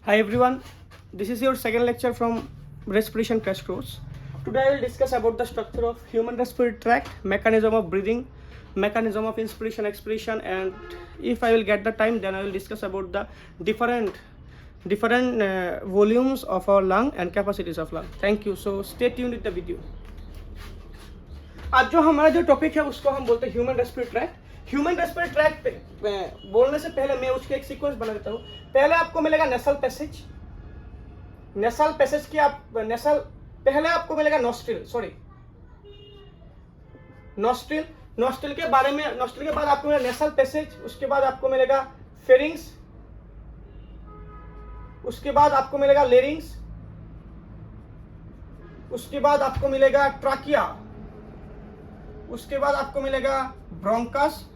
Hi everyone, this is your second lecture from Respiration Crash Course. Today I will discuss about the structure of human respiratory tract, mechanism of breathing, mechanism of inspiration, expiration, and if I will get the time, then I will discuss about the different volumes of our lung and capacities of lung. Thank you. So stay tuned with the video. आज जो हमारा जो topic है उसको हम बोलते हैं human respiratory tract. Human respiratory tract बोलने से पहले मैं उसके एक सीक्वेंस बना देता हूँ. पहले आपको मिलेगा नेसल पैसेज. नेसल पैसेज की आप नेसल पहले आपको मिलेगा नॉस्ट्रिल. नॉस्ट्रिल. नॉस्ट्रिल के बारे में नॉस्ट्रिल के बाद आपको मिलेगा नेसल पैसेज. उसके बाद आपको मिलेगा फेरिंग्स. उसके बाद आपको मिलेगा लेरिंग्स. उसके बाद आपको मिलेगा ट्राकिया. उसके बाद आपको मिलेगा ब्रोंकस.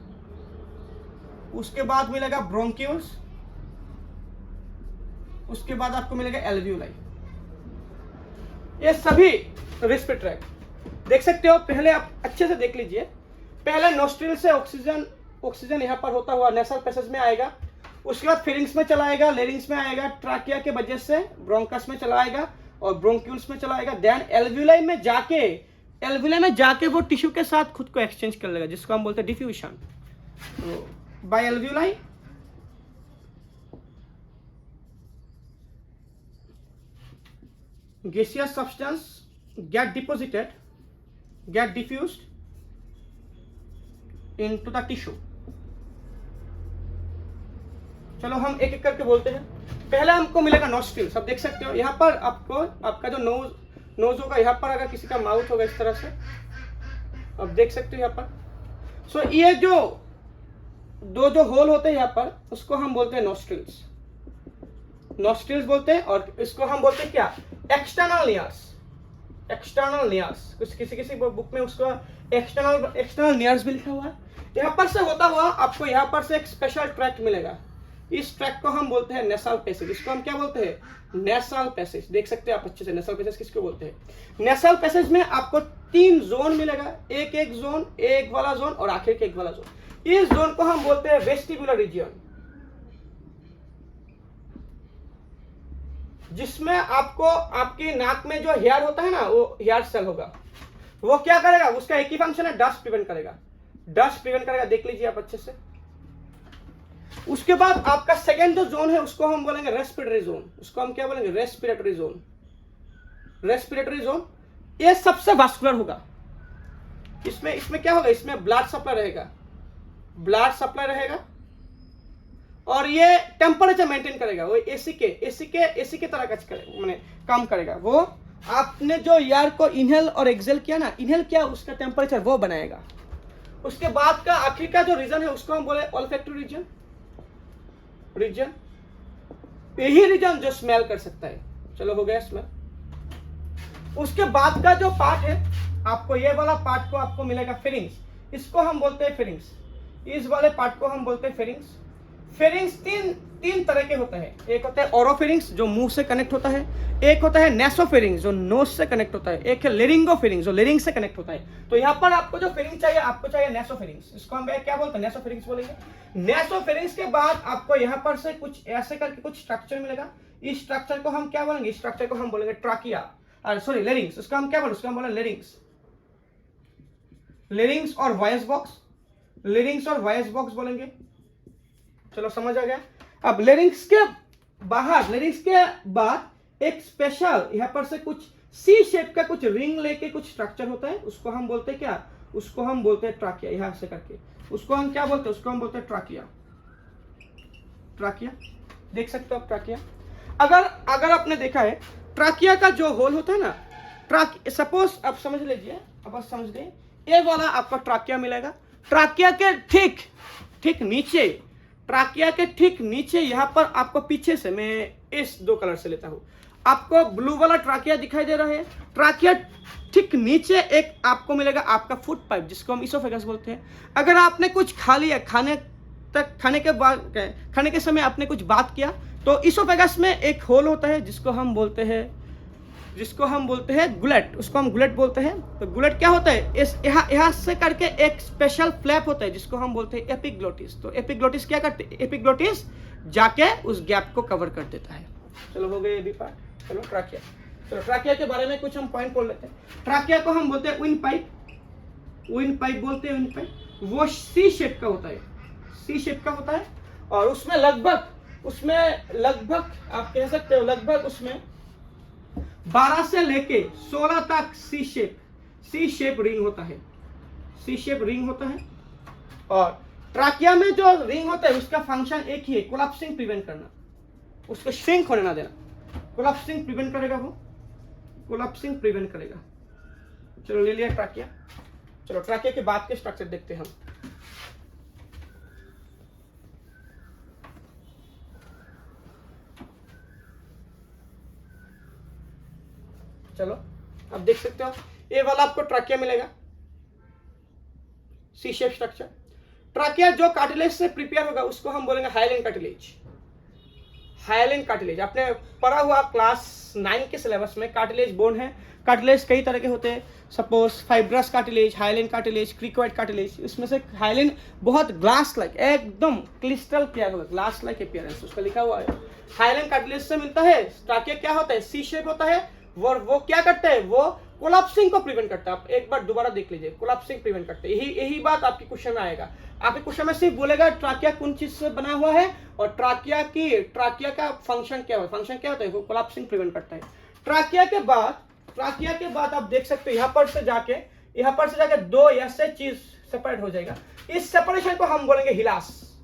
उसके बाद मिलेगा ब्रोंक्यूल्स. उसके बाद आपको मिलेगा एल्वियोलाई. ये सभी रेस्पिरेटरी ट्रैक्ट देख सकते हो. पहले आप अच्छे से देख लीजिए. पहले नोस्ट्रिल से ऑक्सीजन यहाँ पर होता हुआ नेसल पैसेज में आएगा. उसके बाद फेरिंग्स में चला आएगा, लेरिंग्स में आएगा, ट्राकिया के वजह से ब्रोंकस में चला आएगा और ब्रोंक्यूल्स में चला आएगा. देन एल्वियोलाई में जाके वो टिश्यू के साथ खुद को एक्सचेंज कर लेगा, जिसको हम बोलते हैं diffusion. By alveoli gaseous substance get diffused into the tissue. चलो हम एक एक करके बोलते हैं. पहले हमको मिलेगा नोस्ट्रिल. सब देख सकते हो यहाँ पर आपका जो नोज होगा, यहाँ पर अगर किसी का माउथ होगा इस तरह से, अब देख सकते हो यहाँ पर. सो ये जो दो होल होते हैं यहाँ पर, उसको हम बोलते हैं नोस्ट्रिल्स बोलते हैं. और इसको हम बोलते हैं क्या, एक्सटर्नल नियर्स. किसी बुक में उसको एक्सटर्नल नियर्स भी लिखा हुआ है. यहाँ पर से होता हुआ आपको यहाँ पर से एक स्पेशल ट्रैक्ट मिलेगा. इस ट्रैक्ट को हम बोलते हैं नेसल पैसेज. इसको हम क्या बोलते हैं, नेसल पैसेज. देख सकते हैं आप अच्छे से नेसल पैसेज किसको बोलते हैं. नेसल पैसेज में आपको 3 जोन मिलेगा. एक जोन, एक वाला जोन और आखिर के एक वाला जोन. इस जोन को हम बोलते हैं वेस्टिबुलर रीजन, जिसमें आपको आपकी नाक में जो हेयर होता है ना, वो हेयर सेल होगा. वो क्या करेगा, उसका एक ही फंक्शन है, डस्ट प्रिवेंट करेगा. देख लीजिए आप अच्छे से. उसके बाद आपका सेकेंड जो जोन है उसको हम बोलेंगे रेस्पिरेटरी जोन. उसको हम क्या बोलेंगे, रेस्पिरेटरी जोन. ये सबसे वास्कुलर होगा. इसमें क्या होगा, इसमें ब्लड सप्लाई रहेगा और ये टेम्परेचर मेंटेन करेगा. वो एसी के तरह काम करेगा. वो आपने जो एयर को इनहेल और एक्सहेल किया, उसका टेम्परेचर वो बनाएगा. उसके बाद का आखिर का जो रीजन है उसको हम बोले ऑल्फैक्टरी रीजन. यही रीजन जो स्मेल कर सकता है. चलो हो गया स्मेल. उसके बाद का जो पार्ट है, आपको ये वाला पार्ट को आपको मिलेगा फेरिंग्स. इसको हम बोलते हैं फेरिंग्स. इस वाले पार्ट को हम बोलते हैं फेरिंग्स. फेरिंग्स तीन तरह के होते हैं. एक होता है ओरोफेरिंग्स जो मुंह से कनेक्ट होता है. एक होता है नेसोफेरिंग्स जो नोज से कनेक्ट होता है. एक है लेरिंगोफेरिंग्स जो लेरिंग से कनेक्ट होता है. तो यहाँ पर आपको जो फेरिंग चाहिए, आपको चाहिए नेसोफेरिंग्स. इसको हम क्या बोलते हैं, नेसोफेरिंग्स बोलेंगे. नेसोफेरिंग्स के बाद आपको यहाँ पर से कुछ ऐसे करके कुछ स्ट्रक्चर मिलेगा. इस स्ट्रक्चर को हम क्या बोलेंगे, इस स्ट्रक्चर को हम बोलेंगे ट्राकिया. लेरिंग्स. उसका हम क्या बोलेंगे, उसको हम बोलेंगे लेरिंग्स और वॉइस बॉक्स बोलेंगे. चलो समझ आ गया. अब लेरिंग्स के बाद एक स्पेशल यहाँ पर से कुछ सी शेप का कुछ रिंग लेके कुछ स्ट्रक्चर होता है. उसको हम बोलते हैं क्या, उसको हम बोलते हैं ट्राकिया. यहाँ से करके उसको हम क्या बोलते हैं, उसको हम बोलते हैं ट्राकिया. देख सकते हो आप ट्राकिया. अगर आपने देखा है ट्राकिया का जो होल होता है ना, सपोज आप समझ लीजिए, अब आप समझ गए, ये वाला आपका ट्राकिया मिलेगा. ट्राकिया के ठीक नीचे यहाँ पर आपको पीछे से, मैं इस 2 कलर से लेता हूँ, आपको ब्लू वाला ट्राकिया दिखाई दे रहा है. ट्राकिया ठीक नीचे एक आपको मिलेगा आपका फूड पाइप, जिसको हम इसोफेगस बोलते हैं. अगर आपने कुछ खा लिया, खाने के समय आपने कुछ बात किया, तो इसोफेगस में एक होल होता है जिसको हम बोलते हैं गुलेट. उसको हम गुलेट बोलते हैं. तो गुलेट क्या होता है, इस यहाँ से करके एक स्पेशल फ्लैप होता है जिसको हम बोलते हैं एपिग्लोटिस. तो एपिग्लोटिस क्या करते हैं, एपिग्लोटिस जाके उस गैप को कवर कर देता है. चलो हो गए ये भी पार्ट। चलो ट्राकिया, चलो ट्राकिया के बारे में कुछ हम पॉइंट बोल लेते हैं। ट्राकिया को हम बोलते हैं विंड पाइप, विंड पाइप बोलते हैं। विंड पाइप वो सी शेप का होता है, सी शेप का होता है, और उसमें लगभग आप कह सकते हो लगभग उसमें 12 से लेके 16 तक सी शेप रिंग होता है, सी शेप रिंग होता है। और ट्राकिया में जो रिंग होता है उसका फंक्शन एक ही है, कोलैप्सिंग प्रिवेंट करना, उसको श्रिंक होने ना देना। कोलैप्सिंग प्रिवेंट करेगा, वो कोलैप्सिंग प्रिवेंट करेगा। चलो ले लिया ट्राकिया। चलो ट्राकिया के बाद के स्ट्रक्चर देखते हैं हम। चलो अब देख सकते हो ये वाला आपको ट्राकिया मिलेगा, सी शेप स्ट्रक्चर। ट्राकिया जो कार्टिलेज से प्रिपेयर होगा उसको हम बोलेंगे हाइलाइन कार्टिलेज। हाइलाइन कार्टिलेज आपने पढ़ा हुआ क्लास 9 के सिलेबस में, कार्टिलेज बोन है। कार्टिलेज कई तरह के होते हैं, suppose fibrous cartilage, hyaline cartilage, cricoid cartilage. इसमें से हाइलाइन बहुत ग्लास लाइक, एकदम क्रिस्टल क्लियर होगा, ग्लास लाइक अपीयरेंस उसका लिखा हुआ है। हाइलाइन कार्टिलेज से मिलता है। ट्राकिया क्या होता है, सी शेप होता है। वो क्या करता है, वो कोलैप्सिंग को प्रिवेंट करता है। आप एक बार दोबारा देख लीजिए, कोलैप्सिंग प्रिवेंट करते हैं। यही बात आपके क्वेश्चन में आएगा। आपके क्वेश्चन में सिर्फ बोलेगा ट्राकिया कौन चीज से बना हुआ है और ट्राकिया का फंक्शन क्या है। फंक्शन क्या होता है, वो कोलैप्सिंग प्रिवेंट करता है। ट्राकिया के बाद आप देख सकते हो यहाँ पर से जाके दो ऐसे चीज सेपरेट हो जाएगा। इस सेपरेशन को हम बोलेंगे हिलास,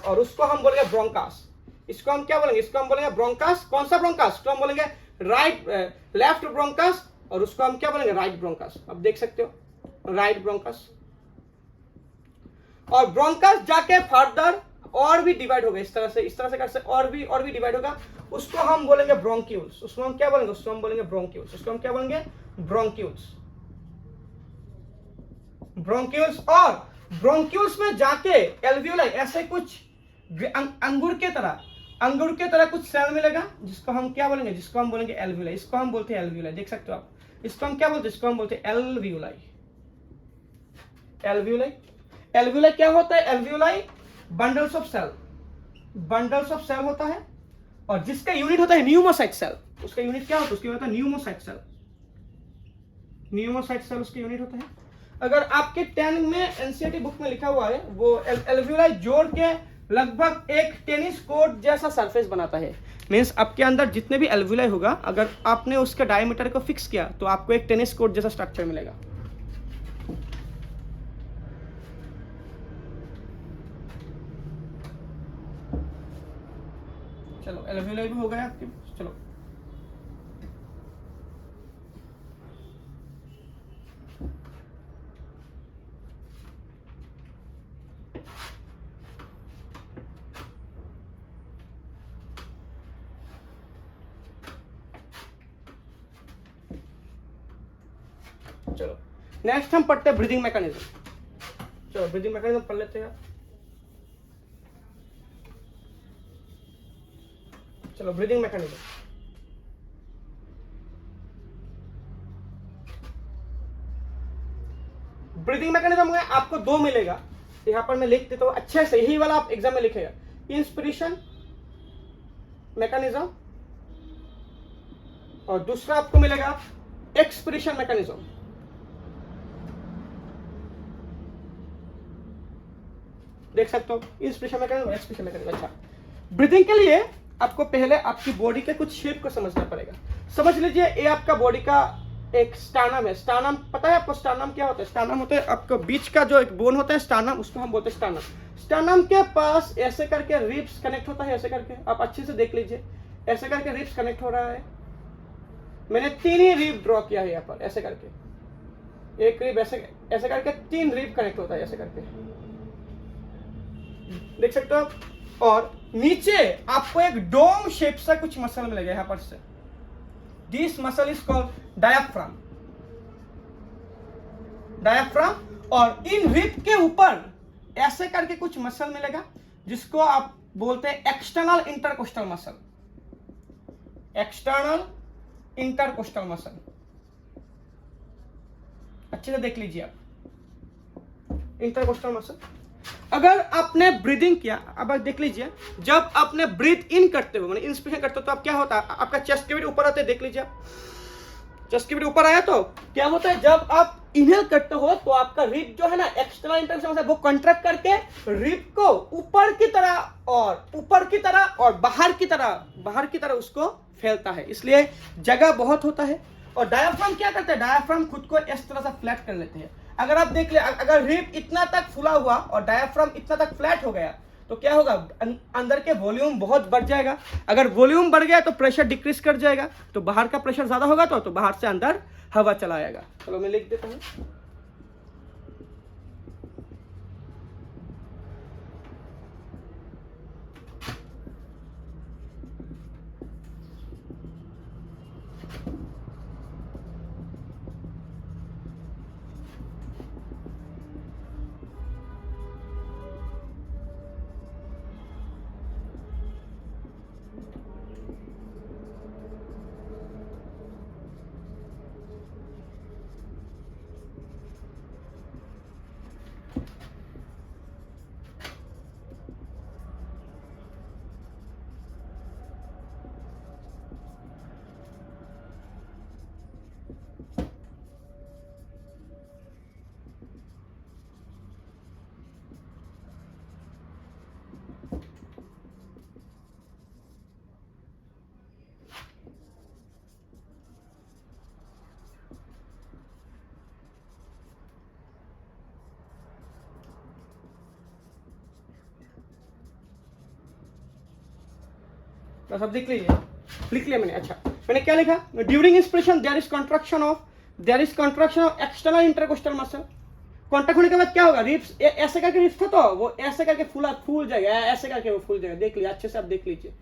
और उसको हम बोलेंगे ब्रोंकास। इसको हम क्या बोलेंगे, इसको हम बोलेंगे ब्रोंकास। कौन सा ब्रोंकास, तो हम बोलेंगे लेफ्ट ब्रोंकास, और उसको हम क्या बोलेंगे, राइट ब्रोंकास। अब देख सकते हो राइट ब्रोंकास। और ब्रोंकास जाके फर्दर और भी डिवाइड होगा, इस तरह से करके और भी डिवाइड होगा। उसको हम बोलेंगे ब्रोंक्यूल्स। उसको हम क्या बोलेंगे, उसको हम बोलेंगे ब्रोंक्यूल्स। उसको हम क्या बोलेंगे, ब्रोंक्यूल्स। और ब्रोंक्यूल्स में जाके एल्वियोलाई ऐसे कुछ अंगूर के तरह कुछ सेल मिलेगा, जिसको हम क्या बोलेंगे, जिसको हम बोलेंगे एल्वियोलाई। इसको हम बोलते हैं एल्वियोलाई, देख सकते हो आप। इसको हम क्या बोलते हैं, इसको हम बोलते हैं एल्वियोलाई। एल्वियोलाई क्या होता है, एल्वियोलाई बंडल्स ऑफ सेल होता है, और जिसका यूनिट होता है न्यूमोसाइट सेल। उसका यूनिट क्या होता है, उसका होता है न्यूमोसाइट सेल उसका यूनिट होता है। अगर आपके 10 में एनसीईआरटी बुक में लिखा हुआ है, वो एल्वियोलाई जोड़ के लगभग एक टेनिस कोर्ट जैसा सरफेस बनाता है। मीन्स आपके अंदर जितने भी एल्वियोलाई होगा, अगर आपने उसके डायमीटर को फिक्स किया तो आपको एक टेनिस कोर्ट जैसा स्ट्रक्चर मिलेगा। चलो एल्वियोलाई भी हो गया आपके। चलो नेक्स्ट हम पढ़ते हैं ब्रीदिंग मैकेनिज्म। चलो ब्रीदिंग मैकेनिज्म पढ़ लेते हैं। चलो ब्रीदिंग मैकेनिज्म। ब्रीदिंग मैकेनिज्म में आपको 2 मिलेगा, यहां पर मैं लिख देता हूं अच्छे से, यही वाला आप एग्जाम में लिखेगा। इंस्पिरेशन मैकेनिज्म, और दूसरा आपको मिलेगा एक्सपिरेशन मैकेनिज्म। देख सकते हो इंस्पिरेशन मैकेनिज्म, एक्सपिरेशन मैकेनिज्म। अच्छा, ब्रीदिंग के लिए आपको पहले आपकी बॉडी के कुछ शेप को समझना पड़ेगा। समझ लीजिए ये आपका बॉडी का एक स्टार्नम है। स्टार्नम पता है आपको, स्टार्नम क्या होता है? स्टार्नम होता है आपको बीच का जो एक बोन होता है स्टार्नम, उसको हम बोलते हैं स्टार्नम। स्टार्नम के पास ऐसे करके रिब्स कनेक्ट होता है, ऐसे करके आप अच्छे से देख लीजिए, ऐसे करके रिब्स कनेक्ट हो रहा है। मैंने 3 ही रिब ड्रॉ किया है यहाँ पर, ऐसे करके एक रिब ऐसे करके 3 रिब कनेक्ट होता है, ऐसे करके देख सकते हो। और नीचे आपको एक डोम शेप से कुछ मसल मिलेगा यहां पर से। This muscle is called diaphragm. और इन रिब के ऊपर ऐसे करके कुछ मसल मिलेगा, जिसको आप बोलते हैं एक्सटर्नल इंटरकोस्टल मसल। अच्छे से देख लीजिए आप, इंटरकोस्टल मसल। अगर आपने ब्रीदिंग किया, अब आप देख लीजिए, जब आपने ब्रीथ इन करते हो, मतलब इंस्पिरेशन करते हो, तो अब क्या होता है, आपका चेस्ट कैविटी ऊपर आते, देख लीजिए आप, चेस्ट कैविटी ऊपर आया तो क्या होता है, जब आप इनहेल करते हो तो आपका रिब जो है ना, एक्सटर्नल इंटरनल वो कॉन्ट्रैक्ट करके रिब को ऊपर की तरह और बाहर की तरह उसको फैलता है, इसलिए जगह बहुत होता है। और डायाफ्राम क्या करते हैं, डायाफ्राम खुद को इस तरह से फ्लैट कर लेते हैं। अगर आप देख ले, अगर रिब इतना तक फुला हुआ और डायाफ्राम इतना तक फ्लैट हो गया तो क्या होगा, अंदर के वॉल्यूम बहुत बढ़ जाएगा। अगर वॉल्यूम बढ़ गया तो प्रेशर डिक्रीज कर जाएगा, तो बाहर का प्रेशर ज्यादा होगा तो बाहर से अंदर हवा चला आएगा। चलो मैं लिख देता हूं। तो सब लिख लीजिए, लिख लिया मैंने। अच्छा, मैंने क्या लिखा, during inspiration there is contraction of external intercostal muscle. Contact होने के बाद क्या होगा, रिब्स ऐसे करके रिब्स था तो वो ऐसे करके फूल जाएगा, ऐसे करके वो फूल जाएगा, देख लीजिए अच्छे से, आप देख लीजिए।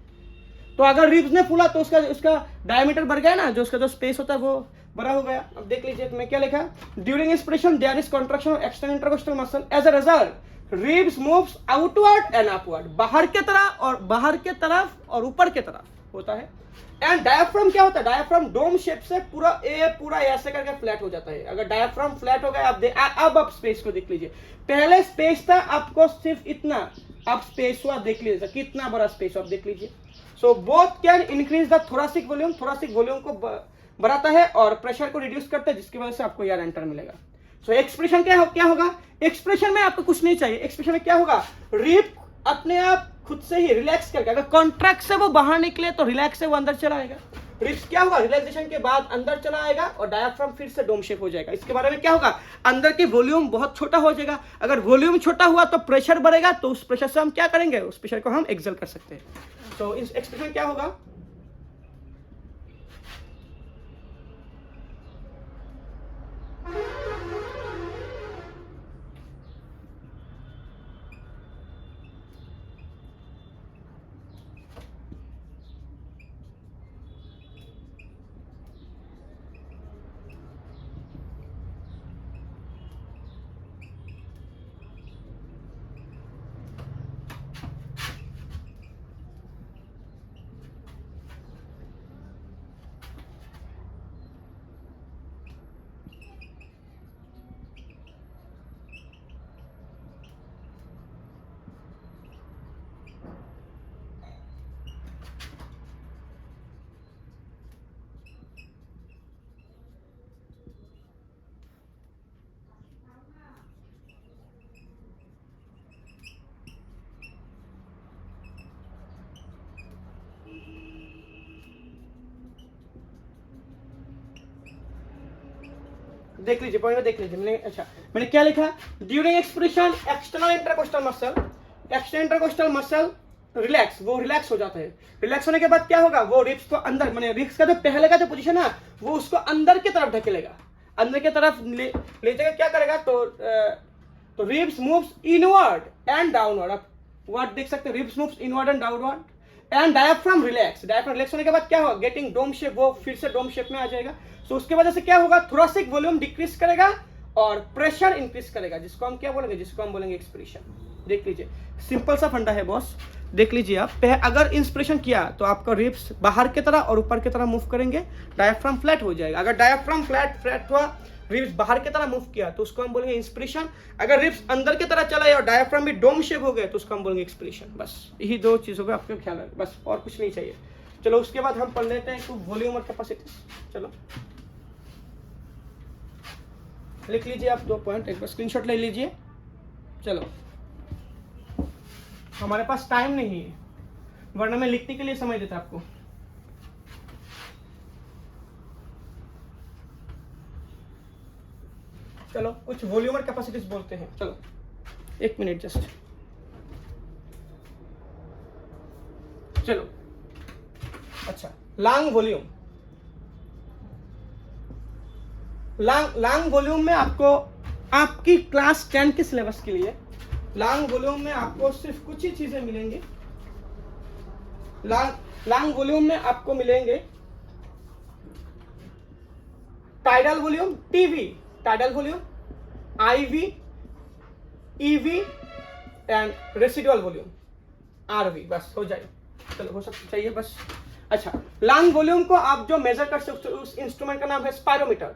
तो अगर रिब्स ने फूला तो उसका डायमीटर बढ़ गया ना, जो उसका जो स्पेस होता है वो बड़ा हो गया। अब देख लीजिए मैं क्या लिखा, during inspiration there is contraction of external intercostal muscle, as a result ribs moves outward and upward, बाहर के तरफ और ऊपर के तरफ होता है। एंड डायाफ्राम क्या होता है, डायाफ्राम डोम शेप से पूरा ऐसे करके फ्लैट हो जाता है। अगर डायाफ्राम फ्लैट हो गया, अब आप स्पेस को देख लीजिए, पहले स्पेस था आपको सिर्फ इतना, अब स्पेस हुआ, देख लीजिए कितना बड़ा स्पेस आप देख लीजिए। So both can increase the thoracic volume को बढ़ाता है और प्रेशर को रिड्यूस करता है, जिसकी वजह से आपको एयर एंटर मिलेगा। सो एक्सप्रेशन क्या होगा, एक्सप्रेशन में आपको कुछ नहीं चाहिए, एक्सप्रेशन में क्या होगा, रिब अपने आप खुद से ही रिलैक्स करके, अगर कॉन्ट्रैक्ट से वो बाहर निकले तो रिलैक्स से वो अंदर चला आएगा। रिब्स क्या होगा, रिलैक्सेशन के बाद अंदर चला आएगा और डायाफ्राम फिर से डोम शेप हो जाएगा। इसके बारे में क्या होगा, अंदर की वॉल्यूम बहुत छोटा हो जाएगा। अगर वॉल्यूम छोटा हुआ तो प्रेशर बढ़ेगा, तो उस प्रेशर से हम क्या करेंगे, उस प्रेशर को हम एक्सेल कर सकते हैं। तो इस एक्सप्रेशन क्या होगा, देख लीजिए पॉइंट देख लीजिए मैंने। अच्छा, मैंने क्या लिखा, during expression external intercostal muscle relax, वो रिलैक्स हो जाता है। रिलैक्स होने के बाद क्या होगा, वो रिब्स को अंदर, माने रिब्स का जो पहले का जो पोजीशन है वो उसको अंदर की तरफ ढकेलेगा, अंदर की तरफ ले जाएगा। क्या करेगा, तो ribs moves inward and downward. आप वर्ड देख सकते हैं, ribs moves inward and downward and diaphragm relax होने के बाद क्या होगा, गेटिंग डोम शेप, वो फिर से डोम शेप में आ जाएगा। तो उसके वजह से क्या होगा, थोरासिक वॉल्यूम डिक्रीज करेगा और प्रेशर इंक्रीज करेगा, जिसको हम क्या बोलेंगे, जिसको हम बोलेंगे एक्सप्रेशन। देख लीजिए, सिंपल सा फंडा है बॉस, देख लीजिए आप। अगर इंस्पिरेशन किया तो आपका रिब्स बाहर की तरह और ऊपर की तरह मूव करेंगे, डायाफ्राम फ्लैट हो जाएगा। अगर डायाफ्राम फ्लैट हुआ रिब्स बाहर की तरह मूव किया तो उसको हम बोलेंगे इंस्पिरेशन। अगर रिब्स अंदर की तरह चला और डायफ्राम भी डोम शेप हो गए तो उसको हम बोलेंगे एक्सपिरेशन। बस यही दो चीज़ों का आपको ख्याल रखना, बस और कुछ नहीं चाहिए। चलो उसके बाद हम पढ़ लेते हैं वॉल्यूम और कैपेसिटी। चलो लिख लीजिए आप 2 पॉइंट, एक बार स्क्रीनशॉट ले लीजिए। चलो हमारे पास टाइम नहीं है वरना मैं लिखने के लिए समय देता आपको। चलो कुछ वॉल्यूम और कैपेसिटीज बोलते हैं। चलो 1 मिनट जस्ट। चलो अच्छा, लॉन्ग वॉल्यूम। लॉन्ग वॉल्यूम में आपको आपकी क्लास 10 के सिलेबस के लिए लॉन्ग वॉल्यूम में आपको सिर्फ कुछ ही चीजें मिलेंगी। लॉन्ग वॉल्यूम में आपको मिलेंगे tidal volume, TV, tidal volume, IV, EV and residual volume, RV. बस हो जाए, चलो हो सकता चाहिए बस। अच्छा, लॉन्ग वॉल्यूम को आप जो मेजर कर सकते हो उस इंस्ट्रूमेंट का नाम है स्पायरोमीटर।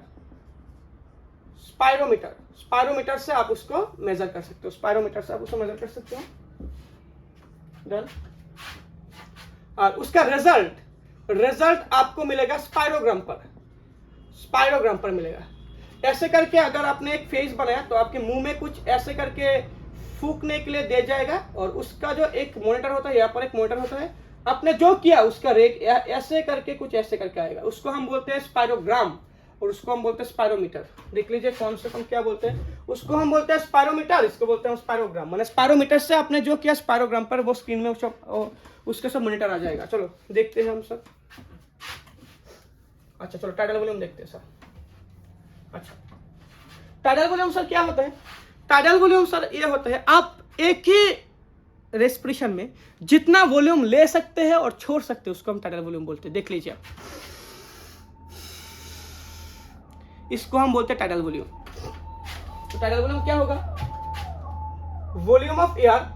स्पायरोमीटर से आप उसको मेजर कर सकते हो, स्पायरोमीटर से आप उसको मेजर कर सकते हो। डन। और उसका रिजल्ट आपको मिलेगा स्पायरोग्राम पर मिलेगा। ऐसे करके अगर आपने एक फेस बनाया तो आपके मुंह में कुछ ऐसे करके फूकने के लिए दे जाएगा और उसका जो एक मॉनिटर होता है, यहाँ पर एक मॉनिटर होता है, आपने जो किया उसका रेट ऐसे करके कुछ ऐसे करके आएगा। उसको हम बोलते हैं स्पायरोग्राम और उसको हम बोलते हैं स्पायरोमीटर। देख लीजिए कौन से हम क्या बोलते हैं, उसको हम बोलते हैं स्पायरोमीटर, इसको बोलते हैं स्पायरोग्राम। मैंने स्पायरोमीटर से आपने जो किया स्पायरोग्राम पर वो स्क्रीन में उसके सब मॉनिटर आ जाएगा। चलो देखते हैं हम सब। अच्छा चलो टाइडल वॉल्यूम देखते हैं सर। अच्छा टाइडल वॉल्यूम सर क्या होता है? टाइडल वॉल्यूम सर ये होता है आप एक ही रेस्पिरेशन में जितना वॉल्यूम ले सकते हैं और छोड़ सकते हैं उसको हम टाइडल वॉल्यूम बोलते हैं। देख लीजिए आप, इसको हम बोलते हैं टाइडल वॉल्यूम। तो टाइडल वॉल्यूम क्या होगा? वॉल्यूम ऑफ एयर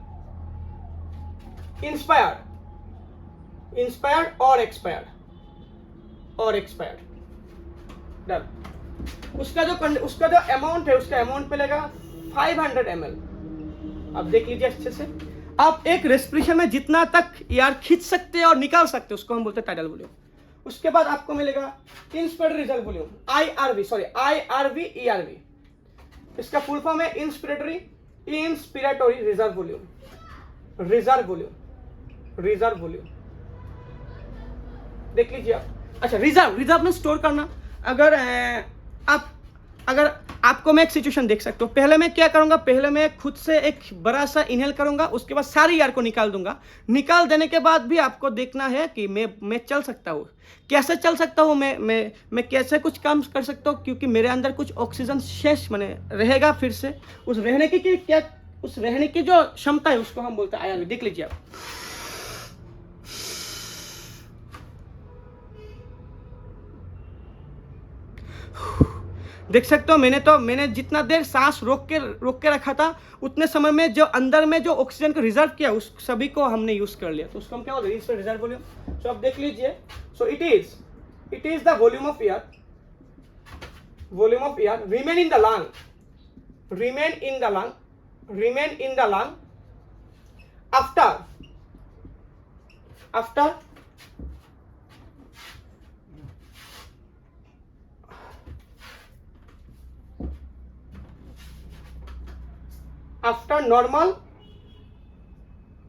इंस्पायर्ड और एक्सपायर्ड डन। उसका जो अमाउंट है उसका अमाउंट मिलेगा 500 ml। अब देख लीजिए अच्छे से, आप एक रेस्पिरेशन में जितना तक एयर खींच सकते हैं और निकाल सकते हैं उसको हम बोलते हैं टाइडल वॉल्यूम। उसके बाद आपको मिलेगा inspiratory reserve volume, IRV ERV। इसका फुल फॉर्म है इंस्पिरेटरी रिजर्व वॉल्यूम। देख लीजिए आप। अच्छा रिजर्व में स्टोर करना। अगर आपको मैं एक सिचुएशन देख सकते हो, पहले मैं क्या करूंगा, पहले मैं खुद से एक बड़ा सा इनहेल करूंगा, उसके बाद सारी एयर को निकाल दूंगा। निकाल देने के बाद भी आपको देखना है कि मैं चल सकता हूँ, कैसे चल सकता हूँ, मैं कैसे कुछ काम कर सकता हूँ, क्योंकि मेरे अंदर कुछ ऑक्सीजन शेष माने रहेगा। फिर से उस रहने की जो क्षमता है उसको हम बोलते हैं आईआरवी। देख लीजिए आप, देख सकते हो। मैंने जितना देर सांस रोक के रखा था उतने समय में जो अंदर में जो ऑक्सीजन को रिजर्व किया उस सभी को हमने यूज कर लिया। तो उसको हम क्या बोलते हैं? Reserve volume. सो अब देख लीजिए, so it is the volume of air remain in the lung after normal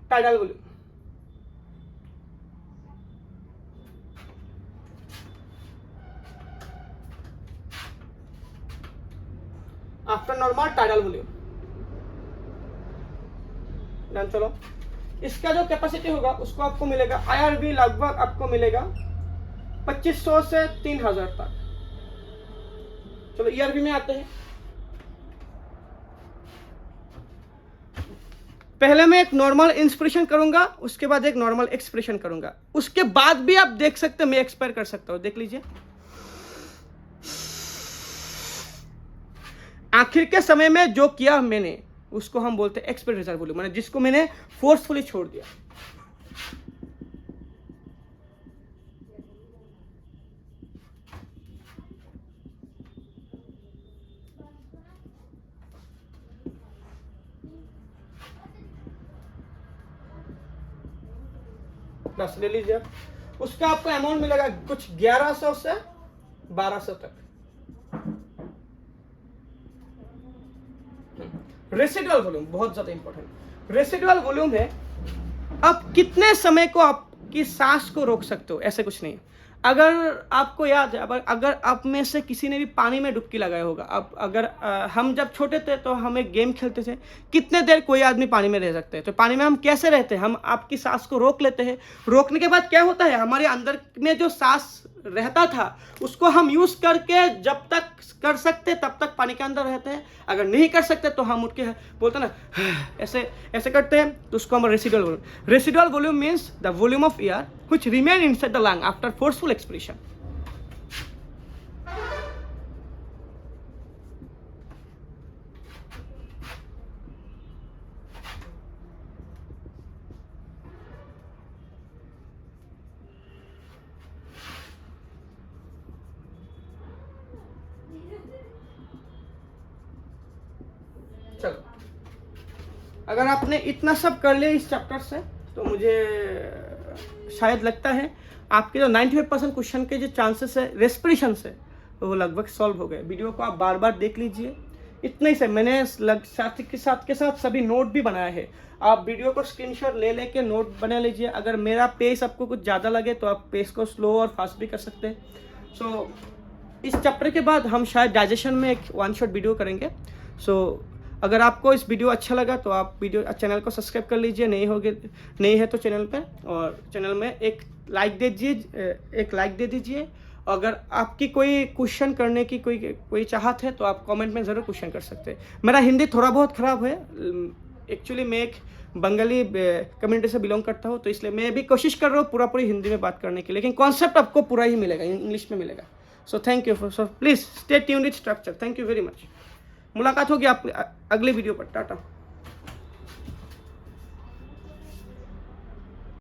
tidal volume। After normal tidal volume done. चलो इसका जो कैपेसिटी होगा उसको आपको मिलेगा IRV लगभग आपको मिलेगा 2500 से 3000 तक। चलो ERV में आते हैं। पहले मैं एक नॉर्मल इंस्पिरेशन करूंगा, उसके बाद एक नॉर्मल एक्सप्रेशन करूंगा, उसके बाद भी आप देख सकते हैं मैं एक्सपायर कर सकता हूं। देख लीजिए, आखिर के समय में जो किया मैंने उसको हम बोलते हैं एक्सपायर रिजर्व वॉल्यूम, माने जिसको मैंने फोर्सफुली छोड़ दिया। प्लस ले लीजिए आप, उसका आपको अमाउंट मिलेगा कुछ 1100 से 1200 तक। रेसिडुअल वॉल्यूम बहुत ज्यादा इंपॉर्टेंट। रेसिडुअल वॉल्यूम है आप कितने समय को आपकी सांस को रोक सकते हो, ऐसे कुछ नहीं है। अगर आपको याद है, अगर आप में से किसी ने भी पानी में डुबकी लगाया होगा, अब अगर हम जब छोटे थे तो हम एक गेम खेलते थे, कितने देर कोई आदमी पानी में रह सकते हैं, तो पानी में हम कैसे रहते हैं, हम आपकी सांस को रोक लेते हैं। रोकने के बाद क्या होता है, हमारे अंदर में जो सांस रहता था उसको हम यूज करके जब तक कर सकते तब तक पानी के अंदर रहते हैं, अगर नहीं कर सकते तो हम उठ के बोलते ना ऐसे ऐसे करते हैं, तो उसको हम residual volume. Residual volume means the volume of air which remain inside the lung after forceful expiration. चलो, अगर आपने इतना सब कर लिया इस चैप्टर से, तो मुझे शायद लगता है आपके जो 95% क्वेश्चन के जो चांसेस है रेस्पिरेशन से, वो लगभग सॉल्व हो गए। वीडियो को आप बार बार देख लीजिए, इतना ही से मैंने साथ के साथ सभी नोट भी बनाया है। आप वीडियो को स्क्रीनशॉट ले लेके नोट बना लीजिए। अगर मेरा पेस आपको कुछ ज़्यादा लगे तो आप पेस को स्लो और फास्ट भी कर सकते हैं। सो इस चैप्टर के बाद हम शायद डाइजेशन में एक वन शॉट वीडियो करेंगे। सो अगर आपको इस वीडियो अच्छा लगा तो आप चैनल को सब्सक्राइब कर लीजिए, नहीं है तो चैनल पे, और चैनल में एक लाइक दे दीजिए। अगर आपकी कोई क्वेश्चन करने की कोई चाहत है तो आप कमेंट में ज़रूर क्वेश्चन कर सकते हैं। मेरा हिंदी थोड़ा बहुत ख़राब है, एक्चुअली मैं एक बंगाली कम्युनिटी से बिलोंग करता हूँ, तो इसलिए मैं भी कोशिश कर रहा हूँ पूरी हिंदी में बात करने की, लेकिन कॉन्सेप्ट आपको पूरा ही मिलेगा, इंग्लिश में मिलेगा। So thank you so please stay tuned with structure. Thank you very much. मुलाकात होगी आप अगले वीडियो पर। टाटा।